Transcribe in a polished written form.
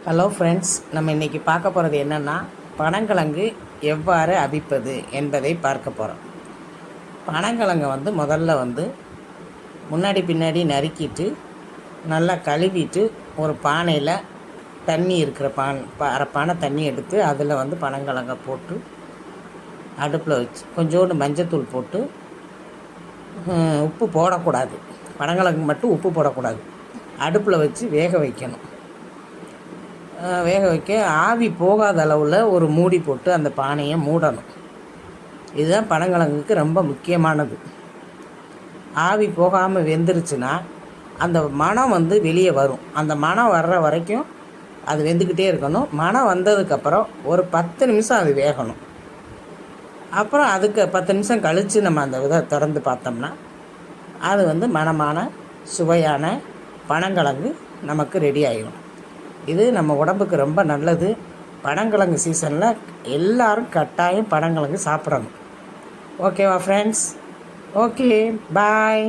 Hello friends, நம்ம இன்றைக்கி பார்க்க போகிறது என்னென்னா பனங்கிழங்கு எவ்வாறு அவிப்பது என்பதை பார்க்க போகிறோம். பனங்கிழங்கை முதல்ல முன்னாடி பின்னாடி நறுக்கிட்டு நல்லா கழுவிட்டு ஒரு பானையில் தண்ணி இருக்கிற அரை பானை தண்ணி எடுத்து அதில் பனங்கிழங்கை போட்டு அடுப்பில் வச்சு கொஞ்சோண்டு மஞ்சத்தூள் போட்டு உப்பு போடக்கூடாது. பனங்கிழங்கு மட்டும் உப்பு போடக்கூடாது. அடுப்பில் வச்சு வேக வைக்கணும். வேக வைக்க ஆவி போகாத அளவில் ஒரு மூடி போட்டு அந்த பானையை மூடணும். இதுதான் பனங்கிழங்குக்கு ரொம்ப முக்கியமானது. ஆவி போகாமல் வெந்துருச்சுன்னா அந்த மணம் வெளியே வரும். அந்த மணம் வர்ற வரைக்கும் அது வெந்துக்கிட்டே இருக்கணும். மணம் வந்ததுக்கப்புறம் ஒரு 10 நிமிஷம் அது வேகணும். அப்புறம் அதுக்கு 10 நிமிஷம் கழித்து நம்ம அந்த இதை திறந்து பார்த்தோம்னா அது மணமான சுவையான பனங்கிழங்கு நமக்கு ரெடி ஆகிடும். இது நம்ம உடம்புக்கு ரொம்ப நல்லது. பனங்கிழங்கு சீசனில் எல்லோரும் கட்டாயம் பனங்கிழங்கு சாப்பிடணும். ஓகேவா ஃப்ரெண்ட்ஸ்? ஓகே, பாய்.